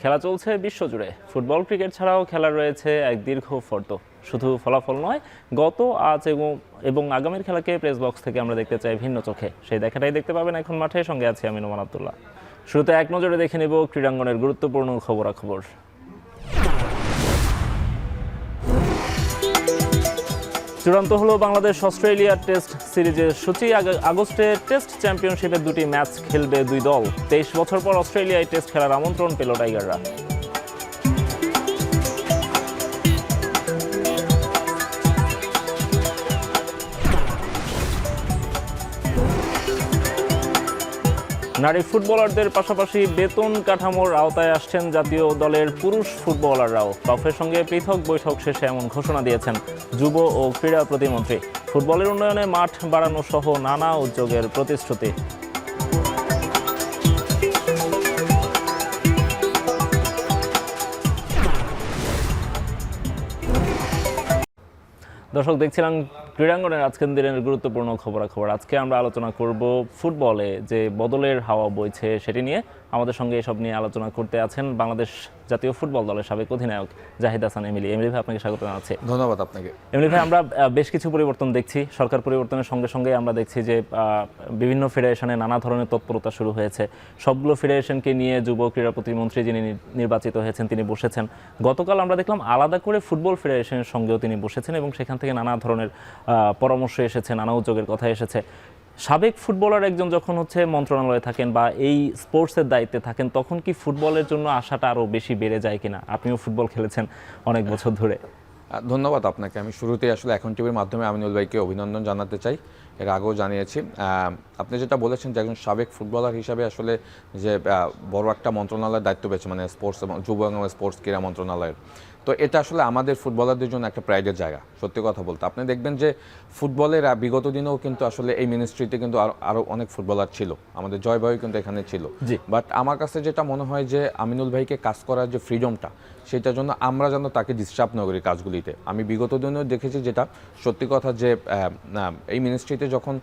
খেলা চলছে বিশ্বজুড়ে। ফুটবল ক্রিকেট ছাড়াও খেলা রয়েছে এক দীর্ঘ ফর্দ। শুধু ফলাফল নয়, গত আজ এবং আগামীর খেলাকে প্রেস বক্স থেকে আমরা দেখতে চাই ভিন্ন চোখে। সেই দেখাটাই দেখতে পাবেন এখন মাঠে। সঙ্গে আছি আমি নোমান আব্দুল্লাহ। শুরুতে এক নজরে দেখে নেব ক্রীড়াঙ্গনের গুরুত্বপূর্ণ খবরাখবর। চূড়ান্ত হলো বাংলাদেশ অস্ট্রেলিয়া টেস্ট সিরিজের সূচি। আগস্টে টেস্ট চ্যাম্পিয়নশিপের দুটি ম্যাচ খেলবে দুই দল। 23 বছর পর অস্ট্রেলিয়ায় টেস্ট খেলার আমন্ত্রণ পেল টাইগাররা। নারী ফুটবলারদের পাশাপাশি বেতন কাঠামোর আওতায় আসছেন জাতীয় দলের পুরুষ ফুটবলাররাও। বাফের সঙ্গে পৃথক বৈঠক শেষে এমন ঘোষণা দিয়েছেন যুব ও ক্রীড়া প্রতিমন্ত্রী। ফুটবলের উন্নয়নে মাঠ বাড়ানো সহ নানা উদ্যোগের প্রতিশ্রুতি। দর্শক, দেখছিলাম ক্রীড়াঙ্গনের আজকের দিনের গুরুত্বপূর্ণ খবরাখবর। আজকে আমরা আলোচনা করব ফুটবলে যে বদলের হাওয়া বইছে সেটি নিয়ে। আমাদের সঙ্গে এসব নিয়ে আলোচনা করতে আছেন বাংলাদেশ জাতীয় ফুটবল দলের সাবেক অধিনায়ক জাহিদ হাসান এমিলি। এমিলি ভাই, আপনাকে স্বাগত জানাচ্ছি। ধন্যবাদ আপনাকে। এমিলি ভাই, আমরা বেশ কিছু পরিবর্তন দেখছি। সরকার পরিবর্তনের সঙ্গে সঙ্গে আমরা দেখছি যে বিভিন্ন ফেডারেশনে নানা ধরনের তৎপরতা শুরু হয়েছে। সবগুলো ফেডারেশনকে নিয়ে যুব ক্রীড়া প্রতিমন্ত্রী যিনি নির্বাচিত হয়েছেন তিনি বসেছেন। গতকাল আমরা দেখলাম আলাদা করে ফুটবল ফেডারেশনের সঙ্গেও তিনি বসেছেন এবং সেখান থেকে নানা ধরনের পরামর্শ এসেছে, নানা উদ্যোগের কথা এসেছে। সাবেক ফুটবলার একজন যখন মন্ত্রণালয়ে থাকেন বা এই স্পোর্টসের দায়িত্বে থাকেন, তখন কি ফুটবলের জন্য আশাটা আরও বেশি বেড়ে যায় কিনা? আপনিও ফুটবল খেলেছেন অনেক বছর ধরে। ধন্যবাদ আপনাকে। আমি শুরুতেই আসলে এখন টিভির মাধ্যমে আমিনুল ভাইকে অভিনন্দন জানাতে চাই। এর আগেও জানিয়েছি। আপনি যেটা বলেছেন যে একজন সাবেক ফুটবলার হিসাবে আসলে যে বড় একটা মন্ত্রণালয়ের দায়িত্ব পেয়েছে, মানে স্পোর্টস এবং যুব এবং স্পোর্টস ক্রীড়া মন্ত্রণালয়ের, তো এটা আসলে আমাদের ফুটবলারদের জন্য একটা প্রাইডের জায়গা। সত্যি কথা বলতে আপনি দেখবেন যে ফুটবলের বিগত দিনেও কিন্তু আসলে এই মিনিস্ট্রিতে কিন্তু আরও অনেক ফুটবলার ছিল। আমাদের জয় ভাই কিন্তু এখানে ছিল। বাট আমার কাছে যেটা মনে হয় যে আমিনুল ভাইকে কাজ করার যে ফ্রিডমটা, সেটার জন্য আমরা যেন তাকে ডিস্টার্ব না করি কাজগুলিতে। আমি বিগত দিনেও দেখেছি যেটা সত্যি কথা যে এই মিনিস্ট্রিতে যখন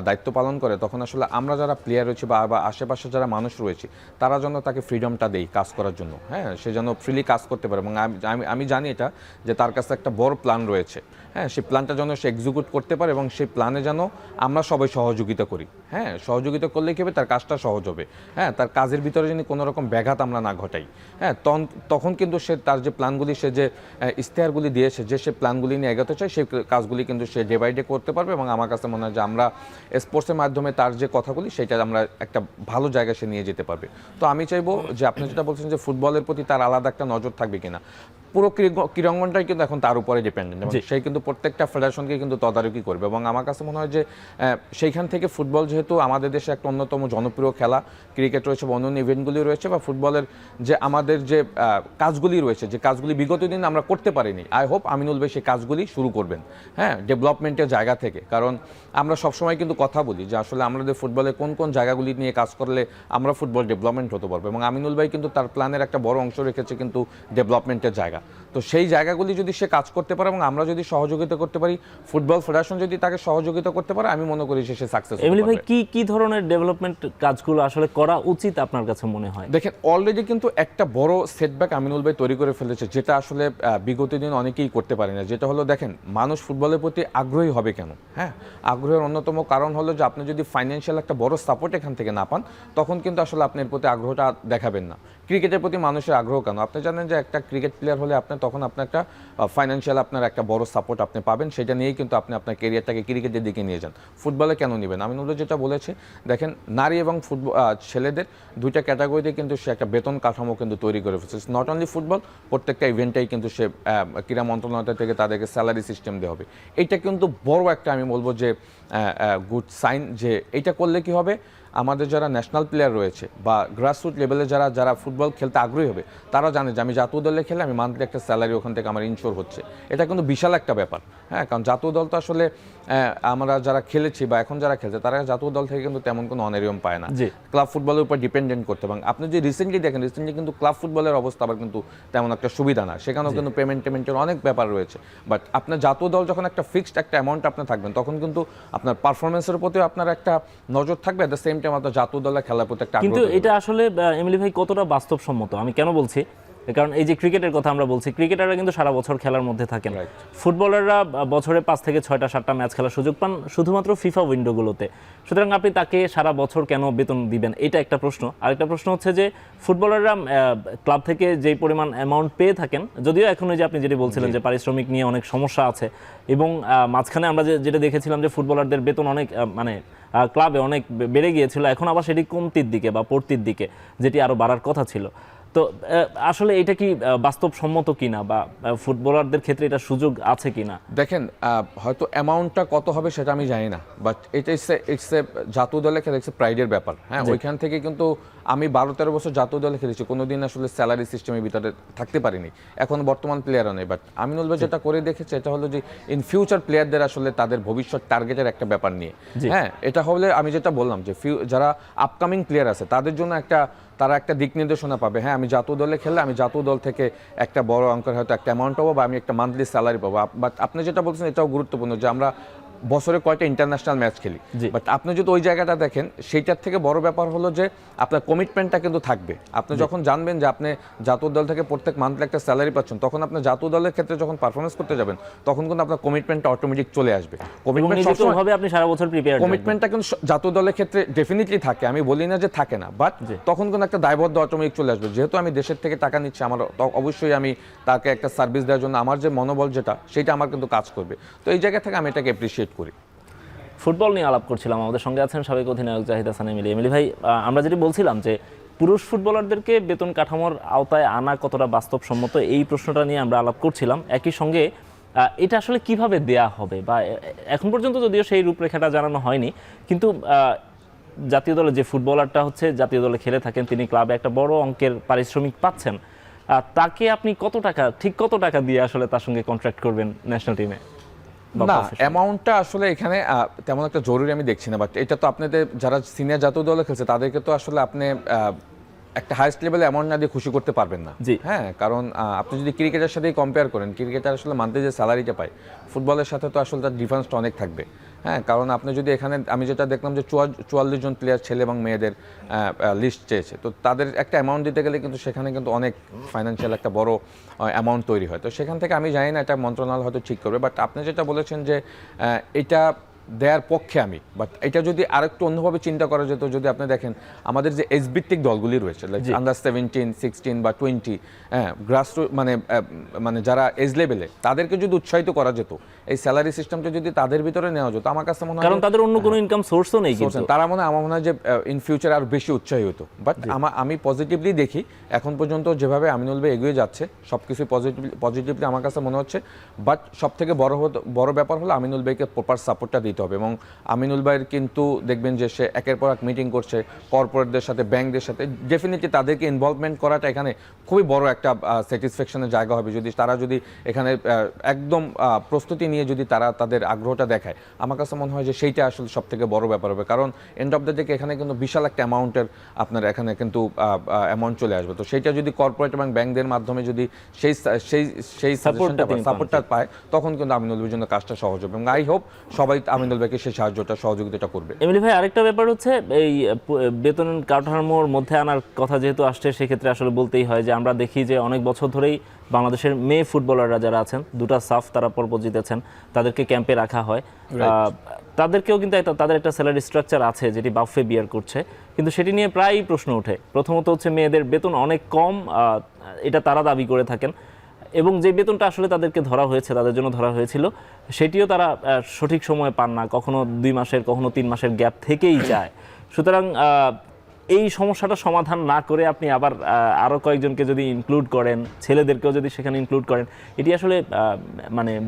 দায়িত্ব পালন করে তখন আসলে আমরা যারা প্লেয়ার রয়েছি বা আশেপাশে যারা মানুষ রয়েছে তারা যেন তাকে ফ্রিডমটা দেই কাজ করার জন্য। হ্যাঁ, সে যেন ফ্রিলি কাজ করতে পারে। এবং আমি জানি এটা যে তার কাছে একটা বড় প্ল্যান রয়েছে। হ্যাঁ, সেই প্ল্যানটা যেন সে এক্সিকিউট করতে পারে এবং সেই প্ল্যানে যেন আমরা সবাই সহযোগিতা করি। হ্যাঁ, সহযোগিতা করলে কী হবে, তার কাজটা সহজ হবে। হ্যাঁ, তার কাজের ভিতরে যদি কোনো রকম ব্যাঘাত আমরা না ঘটাই, হ্যাঁ, তখন কিন্তু সে তার যে প্ল্যানগুলি, সে যে ইশতেহারগুলি দিয়েছে, যে সে প্ল্যানগুলি নিয়ে এগোতে চায়, সেই কাজগুলি কিন্তু সে ডে বাই ডে করতে পারবে। এবং আমার কাছে মনে হয় যে আমরা স্পোর্টসের মাধ্যমে তার যে কথাগুলি সেটা আমরা একটা ভালো জায়গায় সে নিয়ে যেতে পারবে। তো আমি চাইবো যে আপনি যেটা বলছেন যে ফুটবলের প্রতি তার আলাদা একটা নজর থাকবে কিনা, পুরো ক্রীড়াঙ্গনটাই কিন্তু এখন তার উপরে ডিপেন্ডেন্ট এবং সেই কিন্তু প্রত্যেকটা ফেডারেশনকে কিন্তু তদারকি করবে। এবং আমার কাছে মনে হয় যে সেইখান থেকে ফুটবল যেহেতু আমাদের দেশে একটা অন্যতম জনপ্রিয় খেলা, ক্রিকেট রয়েছে বা অন্যান্য ইভেন্টগুলি রয়েছে, বা ফুটবলের যে আমাদের যে কাজগুলি রয়েছে, যে কাজগুলি বিগত দিন আমরা করতে পারিনি, আই হোপ আমিনুল ভাই সেই কাজগুলি শুরু করবেন। হ্যাঁ, ডেভেলপমেন্টের জায়গা থেকে। কারণ আমরা সবসময় কিন্তু কথা বলি যে আসলে আমাদের ফুটবলে কোন কোন জায়গাগুলি নিয়ে কাজ করলে আমরা ফুটবল ডেভেলপমেন্ট হতে পারবো, এবং আমিনুল ভাই কিন্তু তার প্ল্যানের একটা বড় অংশ রেখেছে কিন্তু ডেভেলপমেন্টের জায়গা। তো সেই জায়গাগুলি যদি সে কাজ করতে পারে এবং আমরা যদি সহযোগিতা করতে পারি, ফুটবল ফেডারেশন যদি তাকে সহযোগিতা করতে পারে, আমি মনে করি সে সাকসেস হবে। এমনি ভাই, কি ধরনের ডেভেলপমেন্ট কাজগুলো আসলে করা উচিত আপনার কাছে মনে হয়? দেখেন, অলরেডি কিন্তু একটা বড় সেটব্যাক আমিনুল ভাই তৈরি করে ফেলেছে, যেটা আসলে বিগত দিন অনেকেই করতে পারে না। যেটা হলো, দেখেন, মানুষ ফুটবলের প্রতি আগ্রহী হবে কেন? হ্যাঁ, আগ্রহের অন্যতম কারণ হলো যে আপনি যদি ফাইন্যান্সিয়াল একটা বড় সাপোর্ট এখান থেকে না পান, তখন কিন্তু আসলে আপনি এর প্রতি আগ্রহটা দেখাবেন না। ক্রিকেটের প্রতি মানুষের আগ্রহ কেন? আপনি জানেন যে একটা ক্রিকেট প্লেয়ার হলে তখন আপনার একটা ফাইন্যান্সিয়াল আপনার একটা বড় সাপোর্ট আপনি পাবেন, সেটা নিয়েই কিন্তু আপনি আপনার ক্যারিয়ারটাকে ক্রিকেটের দিকে নিয়ে যান। ফুটবলে কেন নেবেন? আমিনুল যেটা বলেছে, দেখেন, নারী এবং ফুটবল ছেলেদের দুইটা ক্যাটাগরিতে কিন্তু সে একটা বেতন কাঠামো কিন্তু তৈরি করে ফেলছে। নট অনলি ফুটবল, প্রত্যেকটা ইভেন্টেই কিন্তু সে ক্রীড়া মন্ত্রণালয় থেকে তাদেরকে স্যালারি সিস্টেম দেওয়া হবে। এইটা কিন্তু বড় একটা, আমি বলবো যে গুড সাইন। যে এইটা করলে কি হবে, আমাদের যারা ন্যাশনাল প্লেয়ার রয়েছে বা গ্রাসরুট লেভেলে যারা ফুটবল খেলতে আগ্রহী হবে, তারা জানে যে আমি জাতীয় দলে খেলে আমি মান্থলি একটা স্যালারি ওখান থেকে আমার ইনশোর হচ্ছে। এটা কিন্তু বিশাল একটা ব্যাপার। হ্যাঁ, কারণ জাতীয় দল তো আসলে আমরা যারা খেলেছি বা এখন যারা খেলছে তারা জাতীয় দল থেকে কিন্তু তেমন কোনো অনারিয়ম পায় না, ক্লাব ফুটবলের উপর ডিপেন্ডেন্ট করতে। এবং আপনি যে রিসেন্টলি দেখেন, রিসেন্টলি কিন্তু ক্লাব ফুটবলের অবস্থা আবার কিন্তু তেমন একটা সুবিধা না, সেখানেও কিন্তু পেমেন্টের অনেক ব্যাপার রয়েছে। বাট আপনার জাতীয় দল যখন একটা ফিক্সড একটা অ্যামাউন্ট আপনি থাকবেন, তখন কিন্তু আপনার পারফরমেন্সের প্রতিও আপনার একটা নজর থাকবে, অ্যাট দ্য সেম টাইম আপনার জাতীয় দলের খেলার প্রতি একটা কিন্তু এটা আসলে এমিলি ভাই কতটা বাস্তবসম্মত আমি কেন বলছি, কারণ এই যে ক্রিকেটের কথা আমরা বলছি, ক্রিকেটাররা কিন্তু সারা বছর খেলার মধ্যে থাকেন, ফুটবলাররা বছরে 5 থেকে 6টা 7টা ম্যাচ খেলার সুযোগ পান শুধুমাত্র ফিফা উইন্ডোগুলোতে। সুতরাং আপনি তাকে সারা বছর কেন বেতন দিবেন, এটা একটা প্রশ্ন। আরেকটা প্রশ্ন হচ্ছে যে ফুটবলাররা ক্লাব থেকে যেই পরিমাণ অ্যামাউন্ট পেয়ে থাকেন, যদিও এখন ওই যে আপনি যেটা বলছিলেন যে পারিশ্রমিক নিয়ে অনেক সমস্যা আছে, এবং মাঝখানে আমরা যেটা দেখেছিলাম যে ফুটবলারদের বেতন অনেক মানে ক্লাবে অনেক বেড়ে গিয়েছিল, এখন আবার সেটি কমতির দিকে বা পড়তির দিকে, যেটি আরও বাড়ার কথা ছিল। তো আসলে এটা কি বাস্তবসম্মত কিনা বা ফুটবলারদের ক্ষেত্রে এটা সুযোগ আছে কিনা? দেখেন, হয়তো অ্যামাউন্টটা কত হবে সেটা আমি জানি না, বাট এটা ইটস এ জাতীয় দলে খেলা ইটস এ প্রাইডের ব্যাপার। হ্যাঁ, ওইখান থেকে কিন্তু আমি 12-13 বছর জাতীয় দলে খেলেছি, কোনোদিন আসলে স্যালারি সিস্টেমের ভিতরে থাকতে পারিনি, এখন বর্তমান প্লেয়ারও নেই। বাট আমিনুল ভাই যেটা করে দেখেছে এটা হলো যে ইন ফিউচার প্লেয়ারদের আসলে তাদের ভবিষ্যৎ টার্গেটের একটা ব্যাপার নিয়ে, হ্যাঁ, এটা হলে আমি যেটা বললাম যে যারা আপকামিং প্লেয়ার আছে তাদের জন্য তারা একটা দিক নির্দেশনা পাবে। হ্যাঁ, আমি জাতীয় দলে খেললে আমি জাতীয় দল থেকে একটা বড় অঙ্কের হয়তো একটা অ্যামাউন্ট পাবো, বা আমি একটা মান্থলি স্যালারি পাবো। বাট আপনি যেটা বলছেন এটাও গুরুত্বপূর্ণ যে আমরা বছরে কয়টা ইন্টারন্যাশনাল ম্যাচ খেলি, বাট আপনি যদি ওই জায়গাটা দেখেন, সেইটার থেকে বড় ব্যাপার হলো যে আপনার কমিটমেন্টটা কিন্তু থাকবে। আপনি যখন জানবেন যে আপনি জাতীয় দল থেকে প্রত্যেক মান্থলি একটা স্যালারি পাচ্ছেন, তখন আপনি জাতীয় দলের ক্ষেত্রে যখন পারফরমেন্স করতে যাবেন, তখন কিন্তু আপনার কমিটমেন্টটা অটোমেটিক চলে আসবে। আপনি সারা বছর প্রিপেয়ার, কমিটমেন্টটা কিন্তু জাতীয় দলের ক্ষেত্রে ডেফিনেটলি থাকে, আমি বলি না যে থাকে না, বাট তখন কিন্তু একটা দায়বদ্ধ অটোমেটিক চলে আসবে। যেহেতু আমি দেশের থেকে টাকা নিচ্ছি, আমার অবশ্যই আমি তাকে একটা সার্ভিস দেওয়ার জন্য আমার যে মনোবল সেটা আমার কিন্তু কাজ করবে। তো এই জায়গা থেকে আমি এটাকে অ্যাপ্রিসিয়েট করি। ফুটবল নিয়ে আলাপ করছিলাম, আমাদের সঙ্গে আছেন সাবেক অধিনায়ক জাহিদ হাসান এমিলি। এমিলি ভাই, আমরা যেটি বলছিলাম যে পুরুষ ফুটবলারদেরকে বেতন কাঠামোর আওতায় আনা কতটা বাস্তবসম্মত, এই প্রশ্নটা নিয়ে আমরা আলাপ করছিলাম। একই সঙ্গে এটা আসলে কিভাবে দেয়া হবে, বা এখন পর্যন্ত যদিও সেই রূপরেখাটা জানানো হয়নি, কিন্তু জাতীয় দলে যে ফুটবলারটা হচ্ছে জাতীয় দলে খেলে থাকেন, তিনি ক্লাবে একটা বড় অঙ্কের পারিশ্রমিক পাচ্ছেন, তাকে আপনি কত টাকা দিয়ে আসলে তার সঙ্গে কন্ট্রাক্ট করবেন ন্যাশনাল টিমে? না, অ্যামাউন্টটা আসলে এখানে তেমন একটা জরুরি আমি দেখছি না, বাট এটা তো আপনাদের যারা সিনিয়র জাতীয় দলে খেলছে তাদেরকে তো আসলে আপনি একটা হাইস্ট লেভেলে অ্যামাউন্ট না দিয়ে খুশি করতে পারবেন না। হ্যাঁ, কারণ আপনি যদি ক্রিকেটের সাথেই কম্পেয়ার করেন, ক্রিকেটার আসলে মান্থলি যে স্যালারিটা পায়, ফুটবলের সাথে তো আসলে তার ডিফারেন্সটা অনেক থাকবে। হ্যাঁ, কারণ আপনি যদি এখানে, আমি যেটা দেখলাম যে 44 জন প্লেয়ার ছেলে এবং মেয়েদের লিস্ট চেয়েছে, তো তাদের একটা অ্যামাউন্ট দিতে গেলে কিন্তু সেখানে কিন্তু অনেক ফাইন্যান্সিয়াল একটা বড় অ্যামাউন্ট তৈরি হয়। তো সেখান থেকে আমি জানি না, এটা মন্ত্রণালয় হয়তো ঠিক করবে, বাট আপনি যেটা বলেছেন যে এটা দেওয়ার পক্ষে আমি, বাট এটা যদি আরেকটু অন্যভাবে চিন্তা করা যেত, যদি আপনি দেখেন আমাদের যে এজ ভিত্তিক দলগুলি রয়েছে, লাইক আন্ডার 17, 16 বা 20, হ্যাঁ, গ্রাসরুট মানে যারা এজ লেভেলে, তাদেরকে যদি উৎসাহিত করা যেত, এই স্যালারি সিস্টেমটা যদি তাদের ভিতরে নেওয়া যেত, আমার কাছে মনে হয়, কারণ তাদের অন্য কোনো ইনকাম সোর্সও নেই, কিন্তু তারা আমার মনে হয় যে ইন ফিউচার আর বেশি উৎসাহী হতো। বাট আমি পজিটিভলি দেখি, এখন পর্যন্ত যেভাবে আমিনুল ভাই এগিয়ে যাচ্ছে সবকিছু পজিটিভলি আমার কাছে মনে হচ্ছে। বাট সব থেকে বড় ব্যাপার হলো আমিনুল ভাইকে প্রপার সাপোর্টটা দিতে হবে, এবং আমিনুল ভাইয়ের কিন্তু দেখবেন যে সে একের পর এক মিটিং করছে কর্পোরেটদের সাথে, ব্যাংকদের সাথে, ডেফিনেটলি তাদেরকে ইনভলভমেন্ট করাটা এখানে খুবই বড় একটা স্যাটিসফ্যাকশনের জায়গা হবে, তারা যদি এখানে একদম প্রস্তুতি নিয়ে যদি তারা তাদের আগ্রহটা দেখায়। আমার কাছে মনে হয় যে সেইটা আসলে সব থেকে বড় ব্যাপার হবে, কারণ এন্ড অফ দ্য ডে এখানে কিন্তু বিশাল একটা অ্যামাউন্টের আপনার এখানে কিন্তু অ্যামাউন্ট চলে আসবে। তো সেইটা যদি কর্পোরেট এবং ব্যাংকদের মাধ্যমে যদি সেই সাপোর্টটা পায়, তখন কিন্তু আমিনুল ভাইয়ের জন্য কাজটা সহজ হবে, এবং আই হোপ সবাই আমিনুল ভাইকে সেই সহযোগিতাটা করবে। এমনি ভাই, আরেকটা ব্যাপার হচ্ছে এই বেতন কাঠামোর মধ্যে আনার কথা যেহেতু আসছে, সেক্ষেত্রে আসলে বলতেই হয় যে আমরা দেখি যে অনেক বছর ধরেই বাংলাদেশের মেয়ে ফুটবলাররা যারা আছেন, 2টা সাফ তারা পর্ব জিতেছেন, তাদেরকে ক্যাম্পে রাখা হয়, তাদেরকেও কিন্তু তাদের একটা স্যালারি স্ট্রাকচার আছে যেটি বাফে বিয়ার করছে, কিন্তু সেটি নিয়ে প্রায়ই প্রশ্ন ওঠে। প্রথমত হচ্ছে মেয়েদের বেতন অনেক কম, এটা তারা দাবি করে থাকেন, এবং যে বেতনটা আসলে তাদেরকে ধরা হয়েছে, তাদের জন্য ধরা হয়েছিল, সেটিও তারা সঠিক সময়ে পান না, কখনো 2 মাসের কখনো 3 মাসের গ্যাপ থেকেই যায়। সুতরাং এই সমস্যাটা সমাধান না করে আপনি আবার আরও কয়েকজনকে যদি ইনক্লুড করেন, ছেলেদেরকেও যদি সেখানে ইনক্লুড করেন, এটি আসলে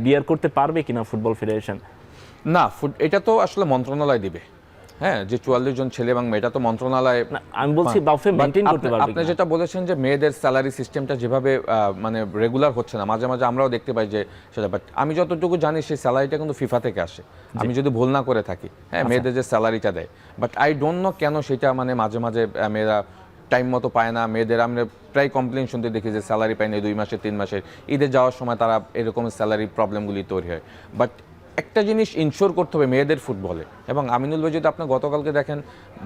বিয়ার করতে পারবে কিনা ফুটবল ফেডারেশন? না, এটা তো আসলে মন্ত্রণালয় দিবে। হ্যাঁ, যে 44 জন ছেলে এবং মেয়েটা তো মন্ত্রণালয়ে না, আমি বলছি বাফে মেইনটেইন করতে পারবে আপনি কিনা? যেটা বলেছেন যে মেয়েদের স্যালারি সিস্টেমটা যেভাবে মানে রেগুলার হচ্ছে না, মাঝে মাঝে আমরাও দেখতে পাই যে সেটা, বাট আমি যতটুকু জানি সেই স্যালারিটা কিন্তু ফিফা থেকে আসে, আমি যদি ভুল না করে থাকি। হ্যাঁ, মেয়েদের যে স্যালারিটা দেয়, বাট আই ডোন্ট নো কেন সেটা মানে মাঝে মাঝে মেয়েরা টাইম মতো পায় না। মেয়েদের আমরা প্রায় কমপ্লেন শুনতে দেখি যে স্যালারি পায় না 2 মাসে 3 মাসের, ঈদে যাওয়ার সময় তারা এরকম স্যালারি প্রবলেমগুলি তৈরি হয়। বাট একটা জিনিস ইনশোর করতে হবে মেয়েদের ফুটবলে, এবং আমিনুল ভাই যদি আপনি গতকালকে দেখেন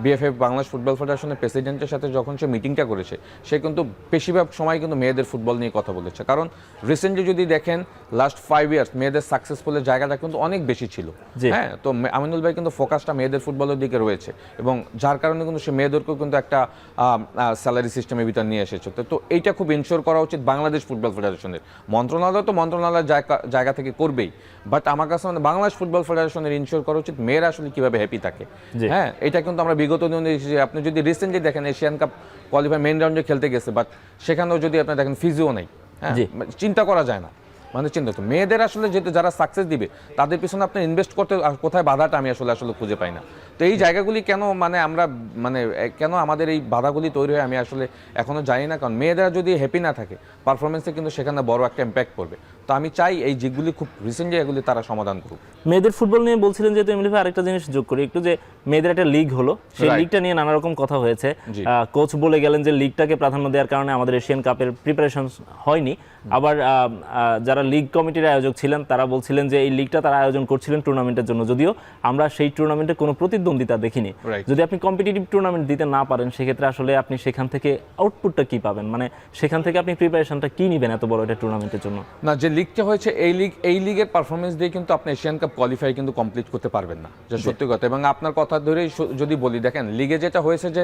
বিএফএফ বাংলাদেশ ফুটবল ফেডারেশনের প্রেসিডেন্টের সাথে যখন সে মিটিংটা করেছে, সে কিন্তু বেশিরভাগ সময় কিন্তু মেয়েদের ফুটবল নিয়ে কথা বলেছে। কারণ রিসেন্টলি যদি দেখেন লাস্ট 5 ইয়ার্স মেয়েদের সাকসেসফুলের জায়গাটা কিন্তু অনেক বেশি ছিল। হ্যাঁ, তো আমিনুল ভাই কিন্তু ফোকাসটা মেয়েদের ফুটবলের দিকে রয়েছে, এবং যার কারণে কিন্তু সে মেয়েদেরকেও কিন্তু একটা স্যালারি সিস্টেমের ভিতর নিয়ে এসেছে। তো এইটা খুব ইনশোর করা উচিত বাংলাদেশ ফুটবল ফেডারেশনের। মন্ত্রণালয় তো মন্ত্রণালয়ের জায়গা থেকে করবেই, বাট আমার কাছে মানে বাংলাদেশ ফুটবল ফেডারেশনের ইনশোর করা উচিত মেয়েরা আসলে কিভাবে হ্যাপি থাকে। হ্যাঁ, এটা কিন্তু আমরা বিগত দিনে দেখেছি। আপনি যদি রিসেন্টলি দেখেন এশিয়ান কাপ কোয়ালিফাই মেইন রাউন্ডে খেলতে গেছে, বাট সেখানেও যদি আপনি দেখেন ফিজিও নেই। হ্যাঁ, চিন্তা করা যায় না, মানে চিন্তা তো মেয়েদের আসলে যেহেতু যারা সাকসেস দিবে তাদের পিছনে আপনি ইনভেস্ট করতে কোথায় বাধাটা আমি আসলে খুঁজে পাই না। তো এই জায়গাগুলি কেন মানে আমরা মানে কেন আমাদের এই বাধাগুলি তৈরি হয় আমি আসলে এখনো জানি না। কারণ মেয়েরা যদি হ্যাপি না থাকে পারফরমেন্সে কিন্তু সেখানে বড় একটা ইম্প্যাক্ট পড়বে। তো আমি চাই এই যেগুলি খুব রিসেন্টলি এগুলি তারা সমাধান করুক। মেয়েদের ফুটবল নিয়ে বলছিলেন যেহেতু এমনি ভাই আরেকটা জিনিস যোগ করি একটু, যে মেয়েদের একটা লিগ হলো, সেই লিগটা নিয়ে নানা রকম কথা হয়েছে। কোচ বলে গেলেন যে লিগটাকে প্রাধান্য দেওয়ার কারণে আমাদের এশিয়ান কাপের প্রিপারেশন হয়নি। আবার যারা লিগ কমিটির আয়োজক ছিলেন তারা বলছিলেন যে এই লিগটা তারা আয়োজন করছিলেন টুর্নামেন্টের জন্য, যদিও আমরা সেই টুর্নামেন্টে কোনো প্রতিদ্বন্দ্বিতা দেখিনি। যদি আপনি কম্পিটিটিভ টুর্নামেন্ট দিতে না পারেন সেক্ষেত্রে আসলে আপনি সেখান থেকে আউটপুটটা কি পাবেন, মানে সেখান থেকে আপনি প্রিপারেশনটা কি নেবেন এত বড় একটা টুর্নামেন্টের জন্য? না, যে লিগটা হয়েছে এই লিগের পারফরমেন্স দিয়ে কিন্তু আপনি এশিয়ান কাপ কোয়ালিফাই কিন্তু কমপ্লিট করতে পারবেন না, যে সত্যি কথা। এবং আপনার কথা ধরেই যদি বলি, দেখেন লিগে যেটা হয়েছে যে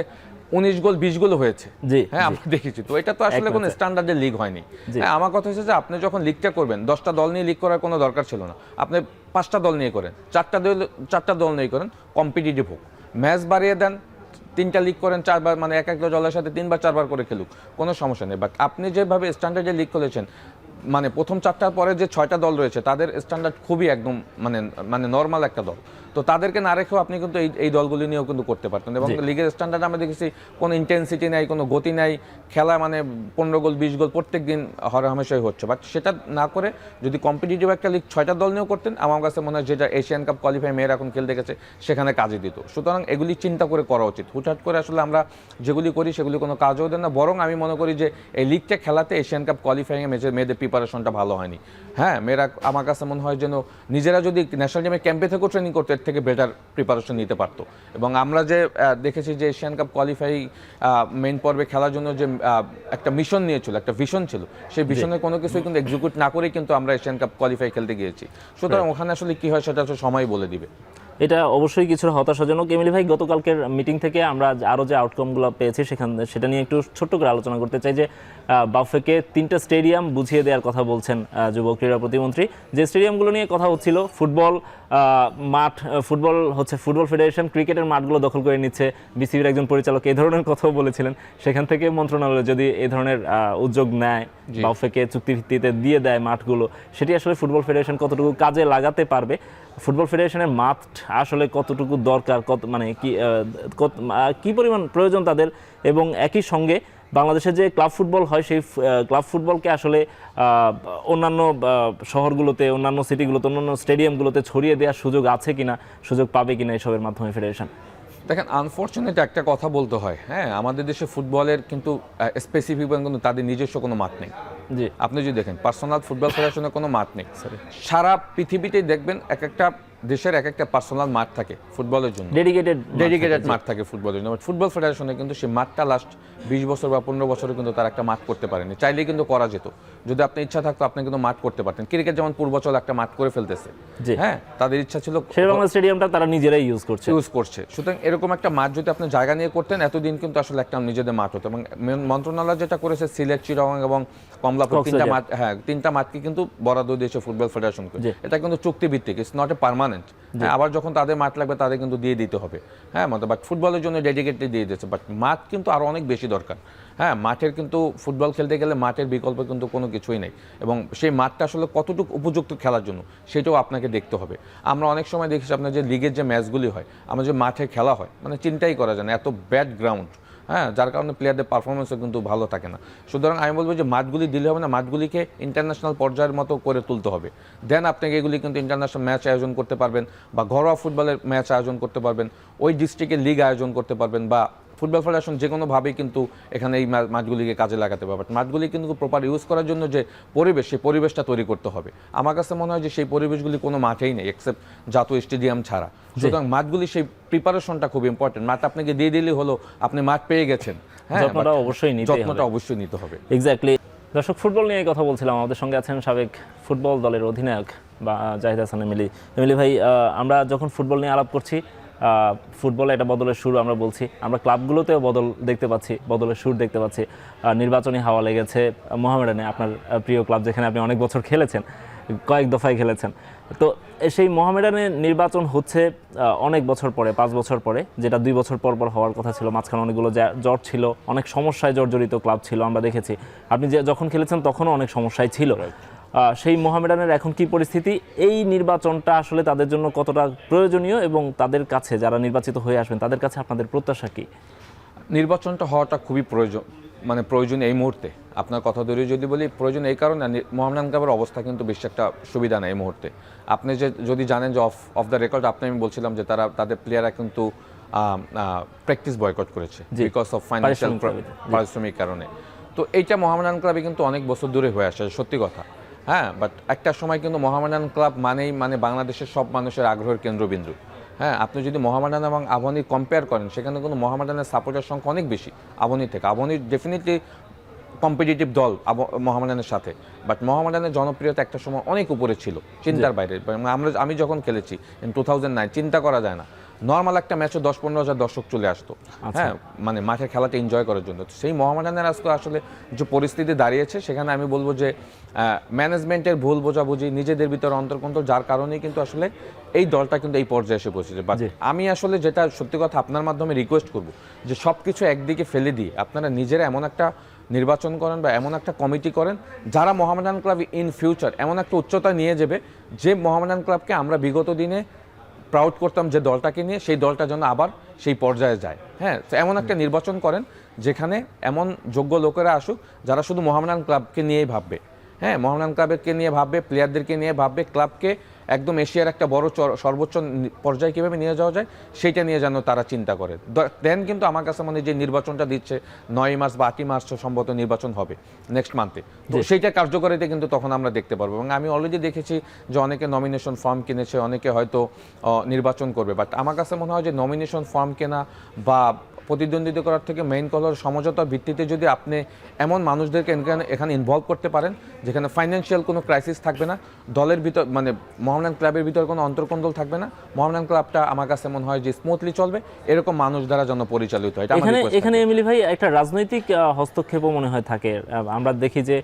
19 গোল 20 গোল হয়েছে। হ্যাঁ, আমরা দেখেছি। তো এটা তো আসলে কোনো স্ট্যান্ডার্ডের লিগ হয়নি। হ্যাঁ, আমার কথা হচ্ছে যে আপনি যখন লিগটা করবেন 10টা দল নিয়ে লিগ করার কোনো দরকার ছিল না। আপনি 5টা দল নিয়ে করেন, 4টা দল নিয়ে করেন, কম্পিটিটিভ হোক, ম্যাচ বাড়িয়ে দেন, 3টা লিগ করেন 4বার, মানে এক একটা দলের সাথে 3বার 4বার করে খেলুক, কোনো সমস্যা নেই। বাট আপনি যেভাবে স্ট্যান্ডার্ডের লিগ করেছেন, মানে প্রথম 4টার পরে যে 6টা দল রয়েছে তাদের স্ট্যান্ডার্ড খুবই একদম মানে নর্মাল একটা দল। তো তাদেরকে না রেখেও আপনি কিন্তু এই দলগুলি নিয়েও কিন্তু করতে পারতেন। এবং লিগের স্ট্যান্ডার্ড আমরা দেখেছি কোনো ইন্টেন্সিটি নাই, কোনো গতি নাই, খেলা মানে 15 গোল 20 গোল প্রত্যেক দিন হরহামেশাই হচ্ছে। বাট সেটা না করে যদি কম্পিটিটিভ একটা লিগ 6টা দল নিয়েও করতেন, আমার কাছে মনে হয় যেটা এশিয়ান কাপ কোয়ালিফাই মেয়েরা এখন খেলতে গেছে সেখানে কাজে দিত। সুতরাং এগুলি চিন্তা করে করা উচিত। হুটহাট করে আসলে আমরা যেগুলি করি সেগুলি কোনো কাজও দেন না। বরং আমি মনে করি যে এই লিগটা খেলাতে এশিয়ান কাপ কোয়ালিফাইংয়ে মেয়েদের প্রিপারেশনটা ভালো হয়নি। হ্যাঁ, মেয়েরা আমার কাছে মনে হয় যেন নিজেরা যদি ন্যাশনাল টিমের ক্যাম্পে থেকেও ট্রেনিং করতে এর থেকে বেটার প্রিপারেশন নিতে পারতো। এবং আমরা যে দেখেছি যে এশিয়ান কাপ কোয়ালিফাই মেইন পর্বে খেলার জন্য যে একটা মিশন নিয়েছিল, একটা ভিশন ছিল, সেই ভিশনের কোনো কিছুই কিন্তু এক্সিকিউট না করেই কিন্তু আমরা এশিয়ান কাপ কোয়ালিফাই খেলতে গিয়েছি। সুতরাং ওখানে আসলে কি হয় সেটা সময় বলে দিবে। এটা অবশ্যই কিছুটা হতাশাজনক। এমিলি ভাই, গতকালকের মিটিং থেকে আমরা আরও যে আউটকামগুলো পেয়েছি সেটা নিয়ে একটু ছোট্ট করে আলোচনা করতে চাই। যে বাফেকে 3টা স্টেডিয়াম বুঝিয়ে দেওয়ার কথা বলছেন যুব ক্রীড়া প্রতিমন্ত্রী। যে স্টেডিয়ামগুলো নিয়ে কথা হচ্ছিল, ফুটবল মাঠ, ফুটবল ফেডারেশন ক্রিকেটের মাঠগুলো দখল করে নিচ্ছে, বিসিবির একজন পরিচালক এই ধরনের কথাও বলেছিলেন। সেখান থেকে মন্ত্রণালয় যদি এই ধরনের উদ্যোগ নেয়, বাফেকে চুক্তিভিত্তিতে দিয়ে দেয় মাঠগুলো, সেটি আসলে ফুটবল ফেডারেশন কতটুকু কাজে লাগাতে পারবে? ফুটবল ফেডারেশনের মাঠ আসলে কতটুকু দরকার, মানে কি পরিমাণ প্রয়োজন তাদের? এবং একই সঙ্গে বাংলাদেশে যে ক্লাব ফুটবল হয় সেই ক্লাব ফুটবলকে আসলে অন্যান্য শহরগুলোতে, অন্যান্য সিটিগুলোতে, অন্যান্য স্টেডিয়ামগুলোতে ছড়িয়ে দেওয়ার সুযোগ আছে কিনা, সুযোগ পাবে কিনা এসবের মাধ্যমে ফেডারেশন? দেখেন, আনফর্চুনেট একটা কথা বলতে হয়। হ্যাঁ, আমাদের দেশে ফুটবলের কিন্তু স্পেসিফিক কিন্তু তাদের নিজস্ব কোনো মাঠ নেই। জি, আপনি যদি দেখেন পার্সোনাল ফুটবল ফেডারেশনের কোনো মাঠ নেই। সারা পৃথিবীতেই দেখবেন এক একটা দেশের এক একটা পার্সোনাল মাঠ থাকে ফুটবলের জন্য, ডেডিকেটেড মাঠ থাকে ফুটবলের জন্য। ফুটবল ফেডারেশনে কিন্তু সেই মাঠটা লাস্ট 20 বছর বা 15 বছরে কিন্তু তার একটা মাঠ করতে পারেনি। চাইলেই কিন্তু করা যেত, যদি আপনার ইচ্ছা থাকতো আপনি কিন্তু মাঠ করতে পারতেন। ক্রিকেট যেমন পূর্বাচল একটা মাঠ করে ফেলতেছে, হ্যাঁ, তাদের ইচ্ছা ছিল শেরেবাংলা স্টেডিয়ামটা তারা নিজেরাই ইউজ করছে। সুতরাং এরকম একটা মাঠ যদি আপনি জায়গা নিয়ে করতেন, এতদিন কিন্তু আসলে একটা নিজেদের মাঠ হতো। এবং মন্ত্রণালয় যেটা করেছে সিলেট, চিটাগং এবং কমলাপুর 3টা মাঠ, হ্যাঁ 3টা মাঠকে কিন্তু বরাদ্দ দিয়েছে ফুটবল ফেডারেশনকে। এটা কিন্তু চুক্তিভিত্তিক, it's not a permanent. Permanent. হ্যাঁ, আবার যখন তাদের মাঠ লাগবে তাদের কিন্তু দিয়ে দিতে হবে। হ্যাঁ, মানে বাট ফুটবলের জন্য ডেডিকেটলি দিয়ে দিচ্ছে, বাট মাঠ কিন্তু আরও অনেক বেশি দরকার। হ্যাঁ, মাঠের কিন্তু ফুটবল খেলতে গেলে মাঠের বিকল্প কিন্তু কোনো কিছুই নেই, এবং সেই মাঠটা আসলে কতটুকু উপযুক্ত খেলার জন্য সেটাও আপনাকে দেখতে হবে। আমরা অনেক সময় দেখেছি আপনার যে লিগের যে ম্যাচগুলি হয়, আমরা যে মাঠে খেলা হয়, মানে চিন্তাই করা যায় না, এত ব্যাড গ্রাউন্ড। হ্যাঁ, যার কারণে প্লেয়ারদের পারফরমেন্সও কিন্তু ভালো থাকে না। সুতরাং আমি বলবো যে মাঠগুলি দিলে হবে না, মাঠগুলিকে ইন্টারন্যাশনাল পর্যায়ের মতো করে তুলতে হবে। দেন আপনাকে এগুলি কিন্তু ইন্টারন্যাশনাল ম্যাচ আয়োজন করতে পারবেন, বা ঘরোয়া ফুটবলের ম্যাচ আয়োজন করতে পারবেন, ওই ডিস্ট্রিক্টের লিগ আয়োজন করতে পারবেন, বা ফুটবল ফেডারেশন যে কোনোভাবেই কিন্তু এখানে এই মাঠগুলিকে কাজে লাগাতে পারবে। মাঠগুলি কিন্তু প্রপার ইউজ করার জন্য যে পরিবেশ, সেই পরিবেশটা তৈরি করতে হবে। আমার কাছে মনে হয় যে সেই পরিবেশগুলি কোনো মাঠেই নেই এক্সেপ্ট জাতীয় স্টেডিয়াম ছাড়া। সুতরাং মাঠগুলি সেই প্রিপারেশনটা খুব ইম্পর্টেন্ট। মাঠ আপনাকে দিয়ে দিলেই হলো, আপনি মাঠ পেয়ে গেছেন। হ্যাঁ, যত্নটা অবশ্যই নিতে হবে। এক্স্যাক্টলি। দর্শক, ফুটবল নিয়ে কথা বলছিলাম, আমাদের সঙ্গে আছেন সাবেক ফুটবল দলের অধিনায়ক বা জাহিদ হাসান এমিলি। এমিলি ভাই, আমরা যখন ফুটবল নিয়ে আলাপ করছি, ফুটবলে একটা বদলের সুর আমরা বলছি, আমরা ক্লাবগুলোতেও বদল দেখতে পাচ্ছি, বদলের সুর দেখতে পাচ্ছি। নির্বাচনী হাওয়া লেগেছে মোহামেডানে, আপনার প্রিয় ক্লাব, যেখানে আপনি অনেক বছর খেলেছেন, কয়েক দফায় খেলেছেন। তো সেই মোহামেডানের নির্বাচন হচ্ছে অনেক বছর পরে, 5 বছর পরে, যেটা 2 বছর পর পর হওয়ার কথা ছিল। মাঝখানে অনেকগুলো জ্বর ছিল, অনেক সমস্যায় জর্জরিত ক্লাব ছিল, আমরা দেখেছি। আপনি যখন খেলেছেন তখনও অনেক সমস্যায় ছিল। সেই মোহামেডানের এখন কি পরিস্থিতি? এই নির্বাচনটা আসলে তাদের জন্য কতটা প্রয়োজনীয়, এবং তাদের কাছে যারা নির্বাচিত হয়ে আসবেন তাদের কাছে আপনাদের প্রত্যাশা কি? নির্বাচনটা হওয়াটা খুবই প্রয়োজন এই মুহূর্তে। আপনার কথা ধরে যদি বলি, প্রয়োজন এই কারণে, মোহামেডান ক্লাবের অবস্থা কিন্তু বেশি একটা সুবিধা নেই এই মুহূর্তে। আপনি যদি জানেন যে অফ দ্য রেকর্ড আমি বলছিলাম যে তাদের প্লেয়াররা কিন্তু প্র্যাকটিস বয়কট করেছে বিকজ অফ ফাইন্যান্সিয়াল পারিশ্রমিক কারণে। তো এইটা মোহামেডান ক্লাবে কিন্তু অনেক বছর ধরে হয়ে আসে, সত্যি কথা। হ্যাঁ, বাট একটা সময় কিন্তু মোহামেডান ক্লাব মানে বাংলাদেশের সব মানুষের আগ্রহের কেন্দ্রবিন্দু। হ্যাঁ, আপনি যদি মোহামেডান এবং আবাহনী কম্পেয়ার করেন, সেখানে কিন্তু মোহামেডানের সাপোর্টের সংখ্যা অনেক বেশি আবাহনী থেকে। আবাহনী ডেফিনেটলি কম্পিটিটিভ দল মোহামেডানের সাথে, বাট মোহামেডানের জনপ্রিয়তা একটা সময় অনেক উপরে ছিল, চিন্তার বাইরে। আমি যখন খেলেছি ইন 2009, চিন্তা করা যায় না, নর্মাল একটা ম্যাচে 10-15 হাজার দর্শক চলে আসতো। হ্যাঁ, মানে মাঠের খেলাটা এনজয় করার জন্য। সেই মোহামেডানের আজকে আসলে যে পরিস্থিতি দাঁড়িয়েছে, সেখানে আমি বলবো যে ম্যানেজমেন্টের ভুল বোঝাবুঝি, নিজেদের ভিতরে অন্তর্কন্ট্রোল, যার কারণেই কিন্তু আসলে এই দলটা কিন্তু এই পর্যায়ে এসে পৌঁছেছে। বাট আমি আসলে যেটা সত্যি কথা আপনার মাধ্যমে রিকোয়েস্ট করব, যে সব কিছু একদিকে ফেলে দিয়ে আপনারা নিজেরা এমন একটা নির্বাচন করেন বা এমন একটা কমিটি করেন, যারা মোহামেডান ক্লাব ইন ফিউচার এমন একটা উচ্চতা নিয়ে যাবে, যে মোহামেডান ক্লাবকে আমরা বিগত দিনে প্রাউড করতাম যে দলটাকে নিয়ে, সেই দলটা যেন আবার সেই পর্যায়ে যায়। হ্যাঁ, তো এমন একটা নির্বাচন করেন যেখানে এমন যোগ্য লোকেরা আসুক যারা শুধু মোহামেডান ক্লাবকে নিয়েই ভাববে। হ্যাঁ, মোহামেডান ক্লাবকে নিয়ে ভাববে, প্লেয়ারদেরকে নিয়ে ভাববে, ক্লাবকে একদম এশিয়ার একটা বড় সর্বোচ্চ পর্যায়ে কীভাবে নিয়ে যাওয়া যায় সেইটা নিয়ে যেন তারা চিন্তা করে। দেন কিন্তু আমার কাছে মনে হয় যে নির্বাচনটা দিচ্ছে 9 মার্চ বা 8 মার্চ সম্ভবত নির্বাচন হবে নেক্সট মান্থে, তো সেইটা কার্যকরিতা কিন্তু তখন আমরা দেখতে পারবো। এবং আমি অলরেডি দেখেছি যে অনেকে নমিনেশন ফর্ম কিনেছে, অনেকে হয়তো নির্বাচন করবে। বাট আমার কাছে মনে হয় যে নমিনেশন ফর্ম কেনা বা প্রতিদ্বন্দ্বিতা করার থেকে মেইন কলার সমঝোতার ভিত্তিতে যদি আপনি এমন মানুষদেরকে এখানে ইনভলভ করতে পারেন, যেখানে ফাইন্যান্সিয়াল কোনো ক্রাইসিস থাকবে না, দলের ভিতর মানে মোহামেডান ক্লাবের ভিতর কোনো অন্তর্কন্দল থাকবে না, মোহামেডান ক্লাবটা আমার কাছে মনে হয় যে স্মুথলি চলবে, এরকম মানুষ দ্বারা যেন পরিচালিত হয়। এখানে এমিলি ভাই, একটা রাজনৈতিক হস্তক্ষেপও মনে হয় থাকে। আমরা দেখি যে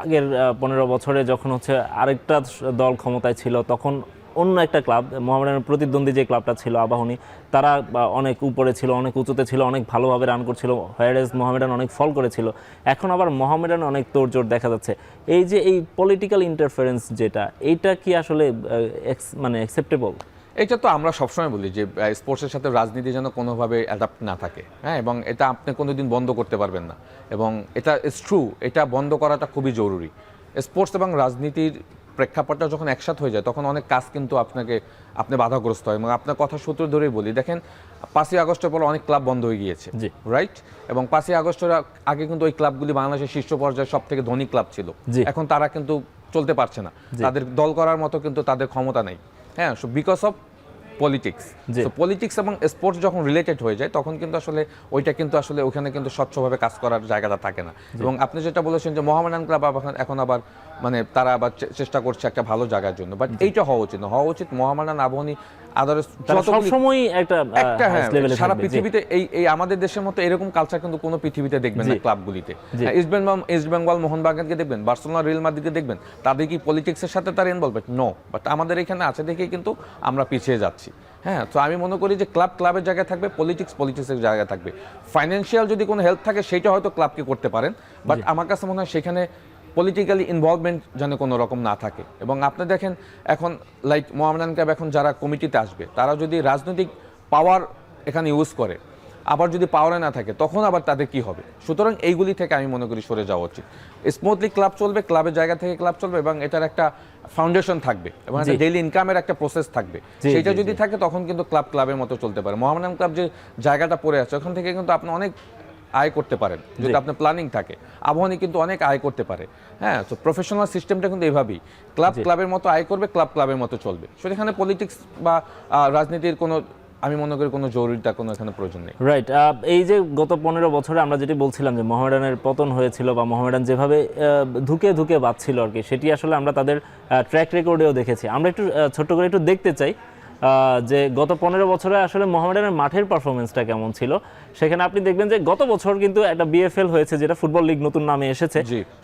আগের 15 বছরে যখন হচ্ছে আরেকটা দল ক্ষমতায় ছিল, তখন অন্য একটা ক্লাব, মোহামেডানের প্রতিদ্বন্দ্বী যে ক্লাবটা ছিল আবাহনী, তারা অনেক উপরে ছিল, অনেক উঁচুতে ছিল, অনেক ভালোভাবে রান করছিল, হোয়ারেজ মোহামেডান অনেক ফল করেছিল। এখন আবার মোহামেডান অনেক তোড়জোড় দেখা যাচ্ছে। এই যে এই পলিটিক্যাল ইন্টারফারেন্স যেটা, এইটা কি আসলে অ্যাকসেপ্টেবল? এটা তো আমরা সবসময় বলি যে স্পোর্টসের সাথে রাজনীতি যেন কোনোভাবে অ্যাডাপ্ট না থাকে। হ্যাঁ, এবং এটা আপনি কোনোদিন বন্ধ করতে পারবেন না, এবং এটা ইটস ট্রু, এটা বন্ধ করাটা খুবই জরুরি। স্পোর্টস এবং রাজনীতির প্রেক্ষাপটটা যখন একসাথে হয়ে যায়, তখন অনেক কাজ কিন্তু আপনি বাধাগ্রস্ত হয়। এবং আপনার কথা সূত্র ধরেই বলি, দেখেন 5ই আগস্টের পর অনেক ক্লাব বন্ধ হয়ে গিয়েছে, রাইট? এবং 5ই আগস্টের আগে কিন্তু ওই ক্লাবগুলি বাংলাদেশের শীর্ষ পর্যায়ে সব থেকে ধনী ক্লাব ছিল। এখন তারা কিন্তু চলতে পারছে না, তাদের দল করার মতো কিন্তু তাদের ক্ষমতা নেই। হ্যাঁ, বিকজ অফ পলিটিক্স। জি। তো পলিটিক্স এবং স্পোর্টস যখন রিলেটেড হয়ে যায় তখন কিন্তু আসলে ওইটা কিন্তু আসলে ওখানে কিন্তু স্বচ্ছভাবে কাজ করার জায়গাটা থাকে না। এবং আপনি যেটা বলেছেন যে মোহামেডান ক্লাব এখন আবার মানে তারা আবার চেষ্টা করছে একটা ভালো জায়গার জন্য, বাট এইটা হওয়া উচিত না। হওয়া উচিত মোহামেডান, আবহনী, আদার্স তারা সবসময় একটা একটা হ্যাঁ, লেভেলে সারা থাকবে। জি। পৃথিবীতে এই আমাদের দেশের মতো এরকম কালচার কিন্তু কোনো পৃথিবীতে দেখবেন না জি। ক্লাবগুলিতে। জি। ইস্ট বেঙ্গল মোহনবাগানকে দেখবেন, বার্সেলোনা, রিয়াল মাদ্রিদকে দেখবেন, তাদের কি পলিটিক্সের সাথে তার ইনভলভমেন্ট? নো। বাট আমাদের এখানে আছে দেখেই কিন্তু আমরা পিছিয়ে যাচ্ছি। হ্যাঁ, তো আমি মনে করি যে ক্লাবের জায়গায় থাকবে, পলিটিক্সের জায়গায় থাকবে। ফাইন্যান্সিয়াল যদি কোনো হেল্প থাকে সেটা হয়তো ক্লাবকে করতে পারেন, বাট আমার কাছে মনে হয় সেখানে পলিটিক্যালি ইনভলভমেন্ট যেন কোনো রকম না থাকে। এবং আপনি দেখেন এখন লাইক মোহামেডান ক্লাব এখন যারা কমিটিতে আসবে তারা যদি রাজনৈতিক পাওয়ার এখানে ইউজ করে, আবার যদি পাওয়ারে না থাকে তখন আবার তাদের কি হবে? সুতরাং এইগুলি থেকে আমি মনে করি সরে যাওয়া উচিত। স্মুথলি ক্লাব চলবে, ক্লাবের জায়গা থেকে ক্লাব চলবে এবং এটার একটা ফাউন্ডেশন থাকবে এবং একটা ডেইলি ইনকামের একটা প্রসেস থাকবে। সেটা যদি থাকে তখন কিন্তু ক্লাবের মতো চলতে পারে। মোহামেডান ক্লাব যে জায়গাটা পড়ে আছে ওখান থেকে কিন্তু আপনি অনেক আয় করতে পারেন যদি আপনার প্ল্যানিং থাকে। আবহানী কিন্তু অনেক আয় করতে পারে। হ্যাঁ, তো প্রফেশনাল সিস্টেমটা কিন্তু এইভাবেই ক্লাবের মতো আয় করবে, ক্লাবের মতো চলবে। সেখানে পলিটিক্স বা রাজনীতির কোনো আমি মনে করি কোনো জরুরিতা কোনো এখানে প্রয়োজন নেই। রাইট। এই যে গত 15 বছরে আমরা যেটি বলছিলাম যে মোহামেডানের পতন হয়েছিল বা মোহামেডান যেভাবে ধুকে ধুকে বাঁচছিল আর কি, সেটি আসলে আমরা তাদের ট্র্যাক রেকর্ডেও দেখেছি। আমরা একটু ছোট্ট করে একটু দেখতে চাই যে গত 15 বছরে আসলে মোহামেডানের মাঠের পারফরমেন্সটা কেমন ছিল। সেখানে আপনি দেখবেন যে গত বছর কিন্তু একটা বিএফএল হয়েছে, যেটা ফুটবল লিগ নতুন নামে এসেছে,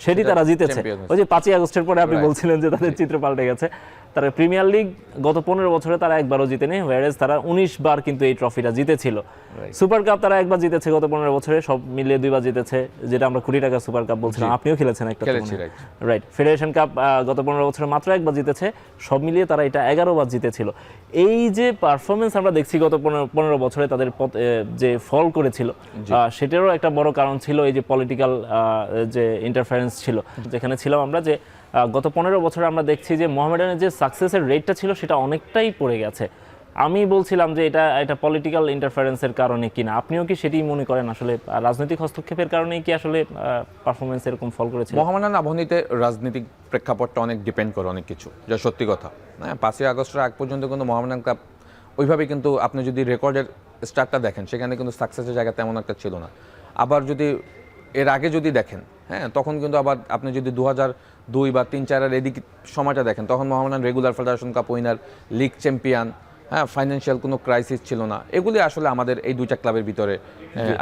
সেটি তারা জিতেছে। ওই যে 5ই আগস্টের পরে আপনি বলছিলেন যে তাদের চিত্র পাল্টে গেছে। তারা প্রিমিয়ার লিগ গত 15 বছরে তারা একবারও জিতেনি, হোয়ারেজ তারা 19 বার কিন্তু এই ট্রফিটা জিতেছিল। সুপার কাপ তারা একবার জিতেছে গত 15 বছরে, সব মিলিয়ে 2 বার জিতেছে, যেটা আমরা কোটি টাকা সুপার কাপ বলছিলাম। আপনিও খেলেছেন একটা, রাইট। ফেডারেশন কাপ গত 15 বছরে মাত্র একবার জিতেছে, সব মিলিয়ে তারা এটা 11 বার জিতেছিল। এই যে পারফরমেন্স আমরা দেখছি গত 15 বছরে তাদের যে ফল করেছিল, সেটারও একটা বড় কারণ ছিল এই যে পলিটিক্যাল যে ইন্টারফারেন্স ছিল। যেখানে ছিলাম আমরা যে গত 15 বছরে আমরা দেখছি যে মোহামেডানের যে সাকসেসের রেটটা ছিল সেটা অনেকটাই পড়ে গেছে। আমি বলছিলাম যে এটা পলিটিক্যাল ইন্টারফারেন্সের কারণে কিনা, আপনিও কি সেটাই মনে করেন? আসলে রাজনৈতিক হস্তক্ষেপের কারণেই কি আসলে পারফরমেন্স এরকম ফল করেছে? মোহামেডান আবহনীতে রাজনৈতিক প্রেক্ষাপটটা অনেক ডিপেন্ড করে অনেক কিছু, যা সত্যি কথা। হ্যাঁ, 5ই আগস্টের আগ পর্যন্ত কিন্তু মোহামেডান ক্লাব ওইভাবে কিন্তু আপনি যদি রেকর্ডের স্টার্টটা দেখেন সেখানে কিন্তু সাকসেসের জায়গা তেমন একটা ছিল না। আবার যদি এর আগে যদি দেখেন, হ্যাঁ, তখন কিন্তু আবার আপনি যদি 2002 বা 3-4 এদিক সময়টা দেখেন, তখন Mohammedan regular federation cup winner, league champion, হ্যাঁ, ফাইন্যান্সিয়াল কোনো ক্রাইসিস ছিল না। এগুলি আসলে আমাদের এই দুইটা ক্লাবের ভিতরে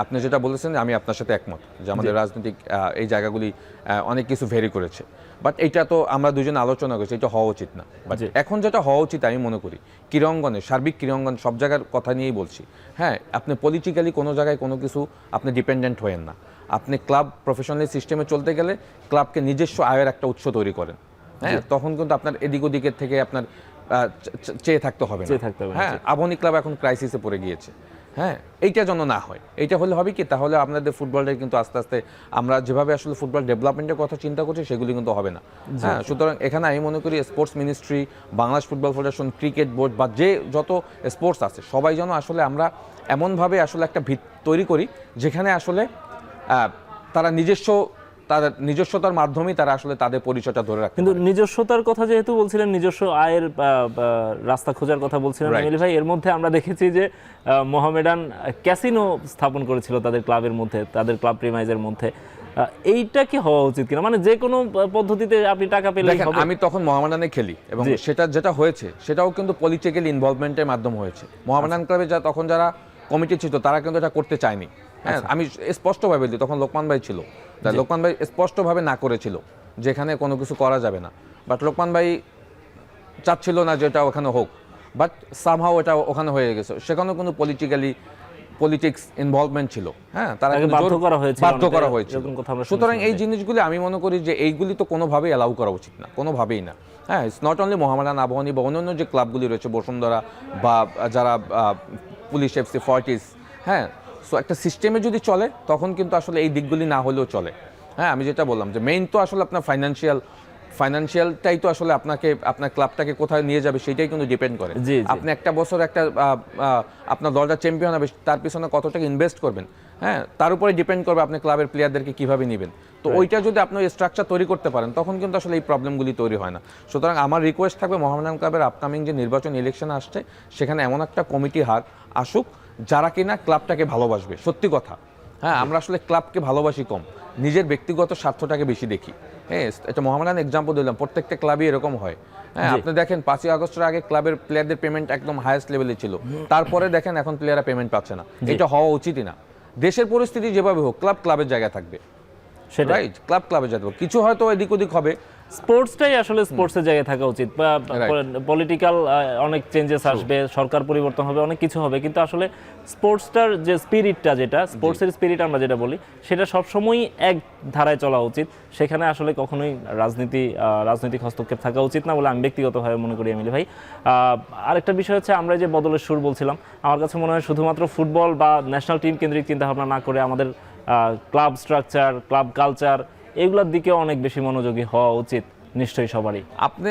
আপনি যেটা বলেছেন আমি আপনার সাথে একমত যে আমাদের রাজনৈতিক এই জায়গাগুলি অনেক কিছু ভেরি করেছে। বাট এইটা তো আমরা দুজনে আলোচনা করছি, এটা হওয়া উচিত না। বাট এখন যেটা হওয়া উচিত আমি মনে করি ক্রীড়াঙ্গনে, সার্বিক ক্রীড়াঙ্গন সব জায়গার কথা নিয়েই বলছি। হ্যাঁ, আপনি পলিটিক্যালি কোনো জায়গায় কোনো কিছু আপনি ডিপেন্ডেন্ট হয়েন না। আপনি ক্লাব প্রফেশনাল সিস্টেমে চলতে গেলে ক্লাবকে নিজস্ব আয়ের একটা উৎস তৈরি করেন। হ্যাঁ, তখন কিন্তু আপনার এদিক ওদিকের থেকে আপনার চেয়ে থাকতে হবে না। হ্যাঁ, আবহনী ক্লাব এখন ক্রাইসিসে পড়ে গিয়েছে। হ্যাঁ, এইটা যেন না হয়। এইটা হলে হবে কি, তাহলে আপনাদের ফুটবলটা কিন্তু আস্তে আস্তে আমরা যেভাবে আসলে ফুটবল ডেভেলপমেন্টের কথা চিন্তা করছি সেগুলি কিন্তু হবে না। হ্যাঁ, সুতরাং এখানে আমি মনে করি sports ministry, Bangladesh football federation, cricket board বা যে যত স্পোর্টস আছে সবাই যেন আসলে আমরা এমনভাবে আসলে একটা ভিত তৈরি করি যেখানে আসলে তারা তাদের নিজস্বতার মাধ্যমেই তারা আসলে তাদের পরিচয়টা ধরে রাখে। কিন্তু নিজস্বতার কথা যেহেতু বলছিলেন, নিজস্ব আয়ের রাস্তা খোঁজার কথা বলছিলেন আমিল ভাই, এর মধ্যে আমরা দেখেছি যে মোহামেডান ক্যাসিনো স্থাপন করেছিল তাদের ক্লাবের মধ্যে, তাদের ক্লাব প্রিমাইজের মধ্যে। এইটা কি হওয়া উচিত কিনা? মানে যে কোনো পদ্ধতিতে আপনি টাকা পেলে হবে। আমি তখন মোহামেডানে খেলি এবং সেটা যেটা হয়েছে সেটাও কিন্তু পলিটিক্যাল ইনভলভমেন্টের মাধ্যমে হয়েছে। মোহামেডান ক্লাবে তখন যারা কমিটি ছিল তারা কিন্তু এটা করতে চায়নি। হ্যাঁ, আমি স্পষ্টভাবে দিই, তখন লোকমান ভাই ছিল, লোকমান ভাই স্পষ্টভাবে না করেছিল যেখানে কোনো কিছু করা যাবে না। বাট লোকমান ভাই চাচ্ছিল না যে এটা ওখানে হোক, বাট সামহাও এটা ওখানে হয়ে গেছে। সেখানেও কোনো পলিটিক্স ইনভলভমেন্ট ছিল। হ্যাঁ, তারা বাধ্য করা হয়েছিল। সুতরাং এই জিনিসগুলি আমি মনে করি যে এইগুলি তো কোনোভাবেই অ্যালাউ করা উচিত না, কোনোভাবেই না। হ্যাঁ, ইটস নট অনলি মোহামেডান, আবহনী বা অন্যান্য যে ক্লাবগুলি রয়েছে, বসুন্ধরা বা যারা পুলিশ এফসি, ফর্টিস, হ্যাঁ, সো একটা সিস্টেমে যদি চলে তখন কিন্তু আসলে এই দিকগুলি না হলেও চলে। হ্যাঁ, আমি যেটা বললাম যে মেইন তো আসলে আপনার ফাইন্যান্সিয়াল ফাইন্যান্সিয়ালটাই তো আসলে আপনাকে আপনার ক্লাবটাকে কোথায় নিয়ে যাবে সেটাই কিন্তু ডিপেন্ড করে। জি, জি। আপনি একটা বছর একটা আপনার দলটা চ্যাম্পিয়ন হবে, তার পিছনে কত টাকা ইনভেস্ট করবেন, হ্যাঁ, তার উপরে ডিপেন্ড করবে আপনি ক্লাবের প্লেয়ারদেরকে কিভাবে নেবেন। তো ওইটা যদি আপনি স্ট্রাকচার তৈরি করতে পারেন তখন কিন্তু আসলে এই প্রবলেমগুলি তৈরি হয় না। সুতরাং আমার রিকোয়েস্ট থাকবে মোহামেডান ক্লাবের আপকামিং যে নির্বাচন ইলেকশন আসছে সেখানে এমন একটা কমিটি আসুক যারা কিনা ক্লাবটাকে ভালোবাসবে। সত্যি কথা, হ্যাঁ, আমরা আসলে ক্লাবকে ভালোবাসি কম, নিজের ব্যক্তিগত স্বার্থটাকে বেশি দেখি। হ্যাঁ, এটা মোহামেডান এক্সাম্পল দিলাম, প্রত্যেকটা ক্লাবই এরকম হয়। হ্যাঁ, আপনি দেখেন 5ই আগস্টের আগে ক্লাবের প্লেয়ারদের পেমেন্ট একদম হাইয়েস্ট লেভেলে ছিল, তারপরে দেখেন এখন প্লেয়াররা পেমেন্ট পাচ্ছে না। এটা হওয়া উচিতই না। দেশের পরিস্থিতি যেভাবে হোক ক্লাব ক্লাবের জায়গায় থাকবে, সেটা রাইট, ক্লাব ক্লাবের জায়গায় থাকবে। কিছু হয়তো এদিক ওদিক হবে, স্পোর্টসটাই আসলে স্পোর্টসের জায়গায় থাকা উচিত। পলিটিক্যাল অনেক চেঞ্জেস আসবে, সরকার পরিবর্তন হবে, অনেক কিছু হবে, কিন্তু আসলে স্পোর্টসটার যে স্পিরিটটা, যেটা স্পোর্টসের স্পিরিট আমরা যেটা বলি, সেটা সবসময়ই এক ধারায় চলা উচিত। সেখানে আসলে কখনোই রাজনৈতিক হস্তক্ষেপ থাকা উচিত না বলে আমি ব্যক্তিগতভাবে মনে করি এমিলি ভাই। আরেকটা বিষয় হচ্ছে, আমরা যে বদলের সুর বলছিলাম, আমার কাছে মনে হয় শুধুমাত্র ফুটবল বা ন্যাশনাল টিম কেন্দ্রিক চিন্তাভাবনা না করে আমাদের ক্লাব স্ট্রাকচার, ক্লাব কালচার, এগুলোর দিকেও অনেক বেশি মনোযোগী হওয়া উচিত নিশ্চয়ই সবারই। আপনি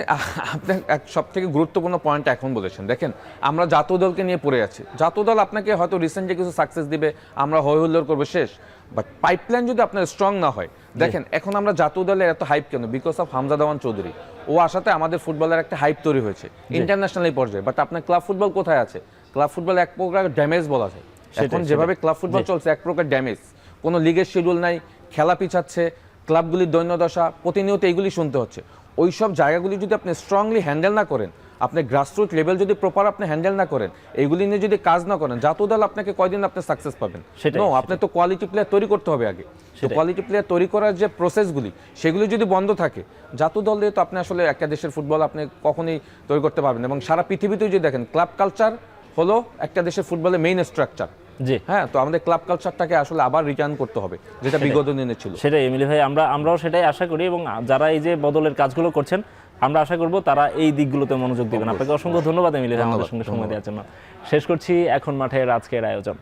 সব থেকে গুরুত্বপূর্ণ পয়েন্ট এখন বলেছেন। দেখেন, আমরা জাতীয় দলকে নিয়ে পড়ে আছি। জাতীয় দল আপনাকে হয়তো রিসেন্টলি কিছু সাকসেস দিবে, আমরা হই হুল্লোড় করবো, শেষ। বাট পাইপলাইন যদি আপনার স্ট্রং না হয়, দেখেন এখন আমরা জাতীয় দলে এত হাইপ কেন? বিকজ অফ হামজা দেওয়ান চৌধুরী। ও আসাতে আমাদের ফুটবলের একটা হাইপ তৈরি হয়েছে ইন্টারন্যাশনাল পর্যায়ে। বাট আপনার ক্লাব ফুটবল কোথায় আছে? ক্লাব ফুটবল এক প্রকার ড্যামেজ বলা যায়। এখন যেভাবে ক্লাব ফুটবল চলছে, এক প্রকার ড্যামেজ। কোনো লিগের শিডিউল নাই, খেলা পিছাচ্ছে, ক্লাবগুলির দৈন্যদশা, প্রতিনিয়ত এইগুলি শুনতে হচ্ছে। ওই সব জায়গাগুলি যদি আপনি স্ট্রংলি হ্যান্ডেল না করেন, আপনি গ্রাসরুট লেভেল যদি প্রপার আপনি হ্যান্ডেল না করেন, এইগুলি নিয়ে যদি কাজ না করেন, জাতীয় দল আপনাকে কয়দিন আপনি সাকসেস পাবেন? নো, আপনি তো কোয়ালিটি প্লেয়ার তৈরি করতে হবে আগে। তো কোয়ালিটি প্লেয়ার তৈরি করার যে প্রসেসগুলি, সেগুলি যদি বন্ধ থাকে, জাতীয় দল দিয়ে তো আপনি আসলে একটা দেশের ফুটবল আপনি কখনোই তৈরি করতে পারবেন। এবং সারা পৃথিবীতেও যদি দেখেন, ক্লাব কালচার হলো একটা দেশের ফুটবলের মেইন স্ট্রাকচার। জি, হ্যাঁ, তো আমাদের ক্লাব কালচারটাকে আসলে আবার রিটার্ন করতে হবে, যেটা বিগত দিনে ছিল। সেটাই এমিলি ভাই, আমরাও সেটাই আশা করি। এবং যারা এই যে বদলের কাজগুলো করছেন, আমরা আশা করব তারা এই দিকগুলোতে মনোযোগ দিবেন। আপনাকে অসংখ্য ধন্যবাদ এমিলি ভাই আমাদের সঙ্গে সময় দেওয়ার জন্য। শেষ করছি এখন মাঠের আজকের আয়োজন।